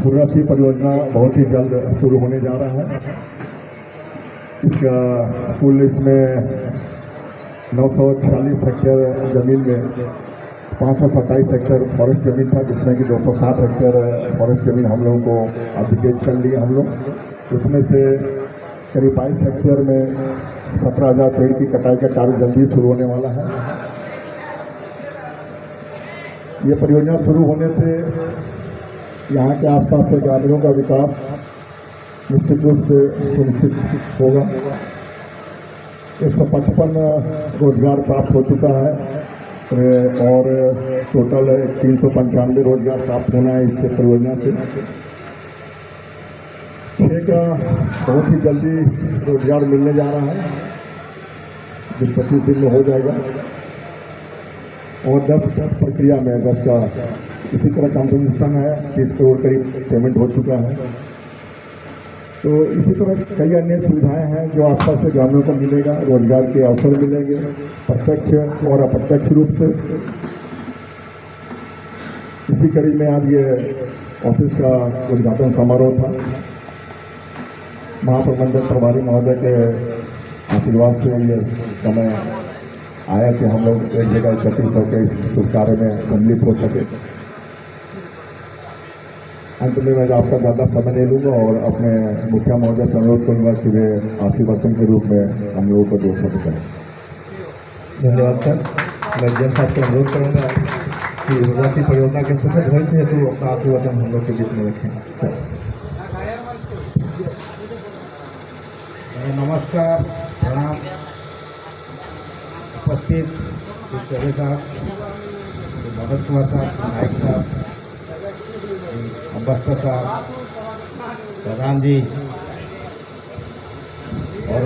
फुर्रासी परियोजना बहुत ही जल्द शुरू होने जा रहा है। इसका कुल इसमें 946 हेक्टेयर जमीन में 527 हेक्टेयर फॉरेस्ट जमीन था, जिसमें कि 207 हेक्टेयर फॉरेस्ट जमीन हम लोगों को एप्लीकेट कर लिए हम लोग। उसमें से करीब 22 हेक्टेयर में 17,000 पेड़ की कटाई का कार्य जल्दी शुरू होने वाला है। ये परियोजना शुरू होने से यहाँ के आसपास के ग्रामीणों का विकास निश्चित रूप से सुनिश्चित होगा। 155 रोजगार प्राप्त हो चुका है और टोटल 395 रोजगार प्राप्त होना है इस परियोजना से। 6 का बहुत ही जल्दी रोजगार मिलने जा रहा है, 20-25 दिन में हो जाएगा। और 10 प्रक्रिया में 10 का इसी तरह कॉम्पोजिशन है, 30 करोड़ करीब पेमेंट हो चुका है। तो इसी तरह कई अन्य सुविधाएं हैं जो आसपास के ग्रामीणों को मिलेगा, रोजगार के अवसर मिलेंगे प्रत्यक्ष और अप्रत्यक्ष रूप से। इसी कड़ी में आज ये ऑफिस का उद्घाटन समारोह था। महाप्रबंधक प्रभारी महोदय के आशीर्वाद से ये समय आया कि हम लोग एक जगह एकत्रित होकर इस शुभ कार्य में सम्मिलित हो सके। अंत में मैं आपका ज़्यादा समय ले लूँगा और अपने मुखिया महोदय से अनुरोध करूँगा कि वे आशीर्वचन के रूप में हम लोगों को 2 शब्द करें। धन्यवाद सर। मैं जन साहब से अनुरोध करूँगा कि फुर्रासी परियोजना के सुखद भविष्य हेतु अपना आशीर्वचन हम लोग के बीच में रखें। नमस्कार, प्रणाम। उपस्थित चौबे साहब, मदद कुमार साहब, नायक साहब, अम्बेडकर साहब, प्रधान जी और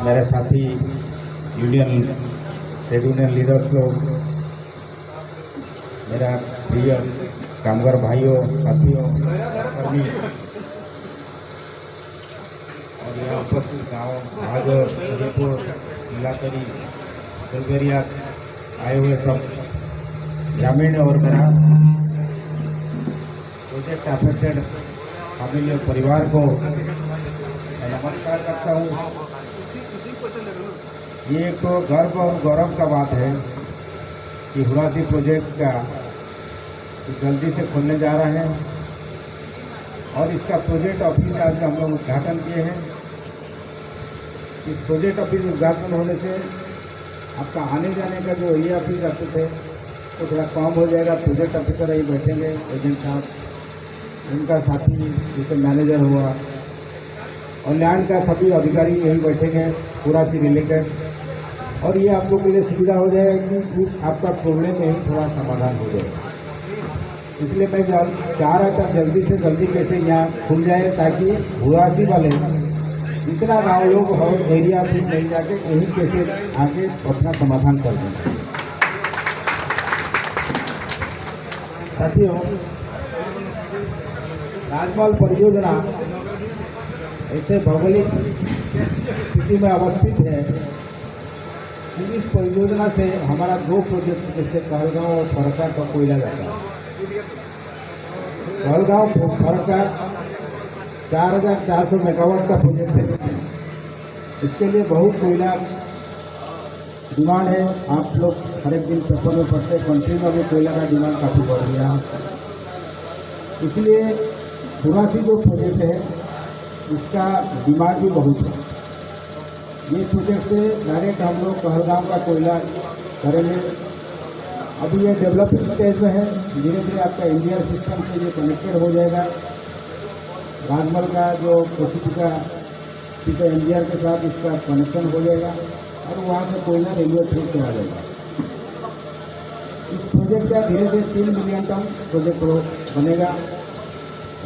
मेरे साथी ट्रेड यूनियन लीडर्स लोग, मेरा प्रिय कामगार भाइयों, साथियों, कर्मी और यहाँ उपस्थित गाँव भाजर, हरिपुर, मिलाकरी, बुल्गारिया आए हुए सब ग्रामीण और मेरा प्रोजेक्ट अफेक्टेड फैमिली और परिवार को मैं नमस्कार करता हूँ। ये एक तो गर्व और गौरव का बात है कि फुर्रासी प्रोजेक्ट का जल्दी से खुलने जा रहे हैं और इसका प्रोजेक्ट ऑफिस आज हम लोग उद्घाटन किए हैं। इस प्रोजेक्ट ऑफिस उद्घाटन होने से आपका आने जाने का जो एरिया ऑफिस आते थे वो थोड़ा कम हो जाएगा। प्रोजेक्ट ऑफिसर यही बैठेंगे, एजेंट साहब, उनका साथी जैसे मैनेजर हुआ और लैंड का सभी अधिकारी यही बैठेंगे फुर्रासी रिलेटेड, और ये आप लोग के लिए सुविधा हो जाएगा कि आपका प्रॉब्लम में ही थोड़ा समाधान हो जाएगा। इसलिए मैं चाह रहा था जल्दी से जल्दी कैसे यहाँ खुल जाए ताकि फुर्रासी वाले जितना गाँव लोग और एरिया भी नहीं जाके यही कैसे आगे अपना समाधान कर दें। साथियों, राजमहल परियोजना ऐसे भौगोलिक स्थिति में अवस्थित है कि इस परियोजना से हमारा 2 प्रोजेक्ट जैसे कहलगांव और फरका का कोयला जाता है। कहलगांव फरका 4,400 मेगावाट का प्रोजेक्ट है। इसके लिए बहुत कोयला डिमांड है। आप लोग हर एक दिन पेपर में पढ़ते, कंट्री में भी कोयला का डिमांड काफ़ी बढ़ गया। इसलिए फुर्रासी जो प्रोजेक्ट है इसका डिमांड भी बहुत है। ये प्रोजेक्ट से डायरेक्ट हम लोग कहलगांव का कोयला करेंगे। अभी ये डेवलपिंग स्टेज में है, धीरे धीरे आपका इंडिया सिस्टम से ये कनेक्टेड हो जाएगा। राजमहल का जो कोशिका इंडिया के साथ इसका कनेक्शन हो जाएगा और वहाँ से कोयला रेलवे थ्रू से आ जाएगा। इस प्रोजेक्ट का धीरे धीरे 3 मिलियन टन प्रोजेक्ट बनेगा।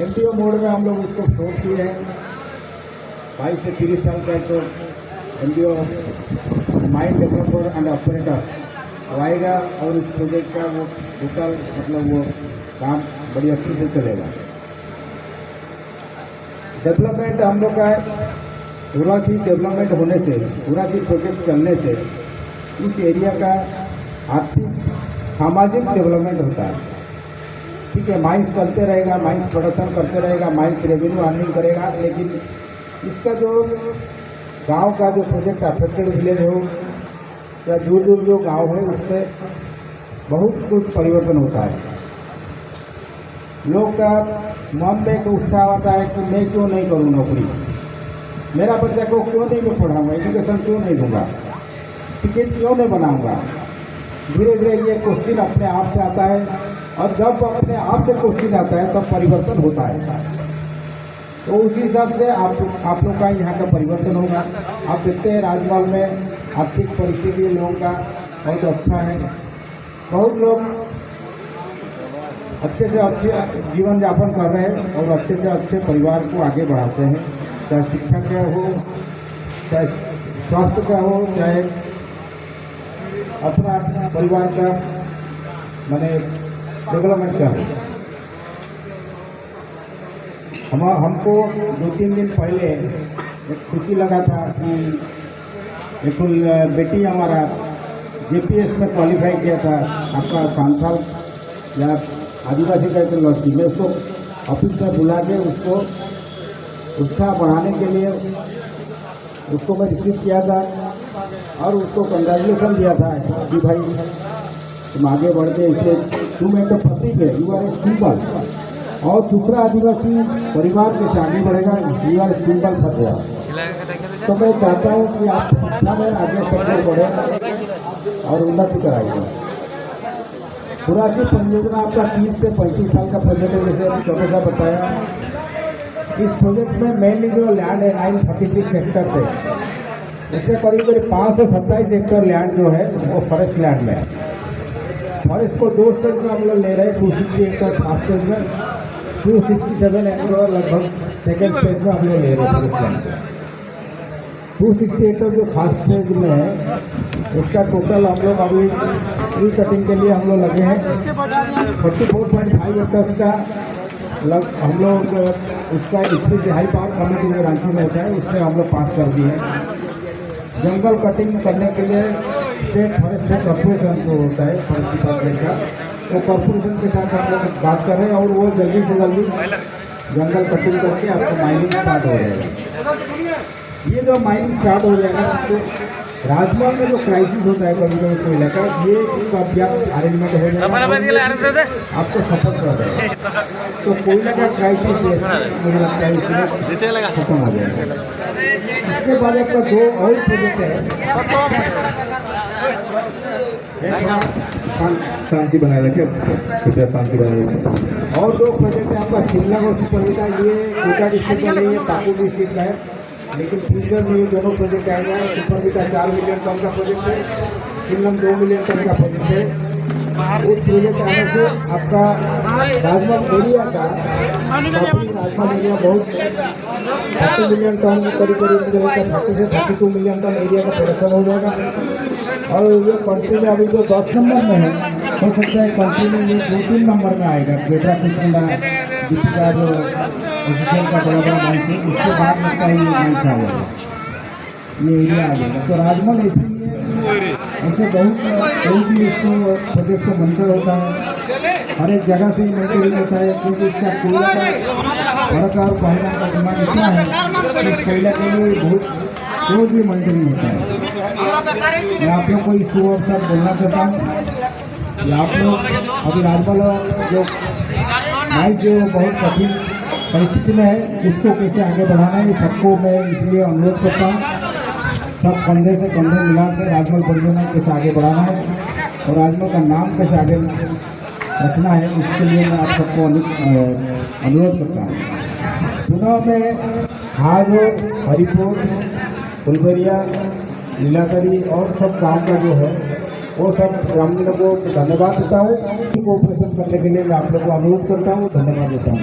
MDO मोड में हम लोग उसको फ्लोट किए हैं। 22 से 30 साल का तो MDO mind developer and operator आएगा और इस प्रोजेक्ट का वो टोटल मतलब वो काम बड़ी अच्छे से चलेगा। डेवलपमेंट हम लोग का फुर्रासी डेवलपमेंट होने से, फुर्रासी प्रोजेक्ट चलने से इस एरिया का आर्थिक सामाजिक डेवलपमेंट होता है। ठीक है, माइंस चलते रहेगा, माइंस प्रोडक्शन करते रहेगा, माइंस रेवेन्यू अर्निंग करेगा, लेकिन इसका जो गांव का जो प्रोजेक्ट अफेक्टेड विलेज हो या दूर दूर जो गांव है उससे बहुत कुछ परिवर्तन होता है। लोग का मन में एक उत्साह आता है कि मैं क्यों नहीं करूँ नौकरी, मेरा बच्चा को क्यों नहीं मैं पढ़ाऊँगा, एजुकेशन क्यों नहीं दूँगा, टिकट क्यों नहीं बनाऊँगा। धीरे धीरे ये क्वेश्चन अपने आप से आता है, और जब अपने आप से क्वेश्चन आता है तब परिवर्तन होता है। तो उसी हिसाब से आप लोग का यहाँ का परिवर्तन होगा। आप देखते हैं राजमहल में आर्थिक परिस्थिति लोगों का बहुत अच्छा है, बहुत लोग अच्छे से अच्छे जीवन यापन कर रहे हैं और अच्छे से अच्छे परिवार को आगे बढ़ाते हैं, चाहे शिक्षा का हो, चाहे स्वास्थ्य का हो, चाहे अपना परिवार का माने डेवलपमेंट का हो। हमको 2-3 दिन पहले एक खुशी लगा था कि एक बेटी हमारा JPS में क्वालिफाई किया था, आपका सांथाल या आदिवासी कल्चर यूनिवर्सिटी में। उसको ऑफिस में बुला के उसको उत्साह बढ़ाने के लिए उसको मैं रिसीव किया था और उसको कंग्रेचुलेसन दिया था कि भाई तुम आगे बढ़ के इसे तुम एक प्रतीक है, यू आर ए सिंबल, और दूसरा आदिवासी परिवार के आगे बढ़ेगा, यू आर ए सिंबल फट गया। तो मैं चाहता हूँ कि आप शिक्षा में आगे सबको बढ़े और उन्नति कराइए। हुरासी परियोजना आपका 30 से 35 साल का प्रोजेक्ट है, जैसे अभी चौबे साहब बताया। इस प्रोजेक्ट में मेनली जो लैंड है 936 हेक्टर थे, इसमें करीब 527 हेक्टर लैंड जो है वो फॉरेस्ट लैंड में है। फॉरेस्ट को 2 स्टेज में हम लोग ले रहे हैं, 260 हेक्टर फर्स्ट स्टेज में, 267 हेक्टर लगभग सेकेंड स्टेज में हम लोग ले रहे हैं फॉरेस्ट लैंड को। 260 एकड़ जो फर्स्ट फेज में है उसका टोटल हम लोग अभी ट्री कटिंग के लिए हम लोग लगे हैं 44.5 एकड़ का हम लोग उसका इसकी हाई पावर कमेटी जो रांची में होता है उससे हम लोग पास कर दिए हैं। जंगल कटिंग करने के लिए स्टेट फॉरेस्ट कॉर्पोरेशन जो होता है फॉरेस्ट डिपार्टमेंट का, तो कॉर्पोरेशन के साथ हम लोग बात कर रहे हैं और वो जल्दी से जल्दी जंगल कटिंग करके आपको माइनिंग स्टार्ट हो जाएगा। ये जो माइनिंग स्टार्ट हो जाएगा तो राजमहल में जो क्राइसिस होता है कभी कभी कोयला का, ये एक अभ्यास अरेंजमेंट हो जाएगा, आपको सफल कर देगा। तो कोयला का क्राइसिस मुझे लगता है इसमें खत्म हो जाएगा। इसके बाद आपका 2 और प्रोजेक्ट है, शांति बनाए रखे, कृपया शांति बनाए रखें। और 2 प्रोजेक्ट है आपका शिमला और सुपरविटा, ये कोटा डिस्ट्रिक्ट का नहीं है, पाकुड़ डिस्ट्रिक्ट का है, लेकिन फ्यूचर में ये दोनों प्रोजेक्ट आएगा। सुपरविटा 4 मिलियन टन का प्रोजेक्ट है, शिमलम 2 मिलियन टन का प्रोजेक्ट है। उस प्रोजेक्ट आने से आपका राजमहल एरिया का राजमहल एरिया बहुत 30 मिलियन टन करीब 30 से 32 मिलियन टन एरिया का प्रोडक्शन हो जाएगा। और ये कंट्री में अभी जो 10 नंबर में है, हो सकता है कंट्री में ये 2-3 नंबर में आएगा। बेटा कितना दीपिका जो ऑफिशियल का बड़ा बड़ा माइंस है, उसके बाद लगता है ये माइंस आ जाएगा, ये एरिया आ जाएगा। तो राजमहल इसलिए ऐसे बहुत कोई भी इसको प्रोजेक्ट को मंजूर होता है, हर एक जगह से ही मंजूर होता है, क्योंकि इसका कोयला का फर्क और पहला का डिमांड इतना है कि इस कोयला के लिए बहुत कोई भी मंजूरी होता है। मैं आप लोग को इस और सब बोलना चाहता हूँ कि आप लोग अभी राजमहल जो माइंस जो बहुत कठिन परिस्थिति में है, उसको कैसे आगे बढ़ाना है, सबको मैं इसलिए अनुरोध करता हूँ। सब कंधे से कंधे मिला कर राजमहल परियोजना कैसे आगे बढ़ाना है और राजमहल का नाम कैसे आगे रखना है, इसके लिए मैं आप सबको अनुरोध करता हूँ। चुनाव में हाजोर, हरिपुर, फुलबरिया, लीलाकरी और सब गाँव का जो है वो सब ग्रामीणों को धन्यवाद देता हूँ। कोऑपरेशन करने के लिए मैं आप लोग को अनुरोध करता हूँ, धन्यवाद देता हूँ।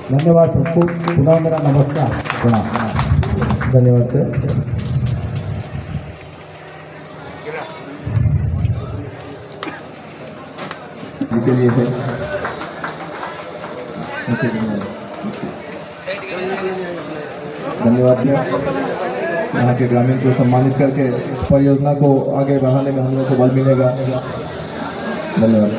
धन्यवाद सबको, पुनः मेरा नमस्कार, प्रणाम। धन्यवाद सर। लिए है धन्यवाद सर। यहाँ के ग्रामीण को सम्मानित करके परियोजना को आगे बढ़ाने में हम लोग को बल मिलेगा। धन्यवाद।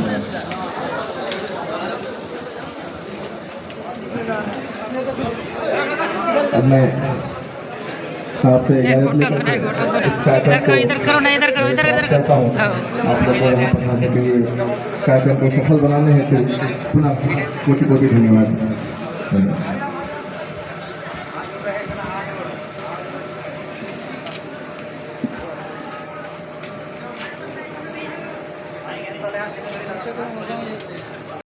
अब मैं आपसे इजाजत लेकर इस कार्यक्रम को इधर करो ना, इधर करो, इधर इधर करता हूँ। आप लोग को यहाँ पहुँचाने के लिए कार्यक्रम को सफल बनाने हेतु पुनः कोटि कोटि धन्यवाद। Kita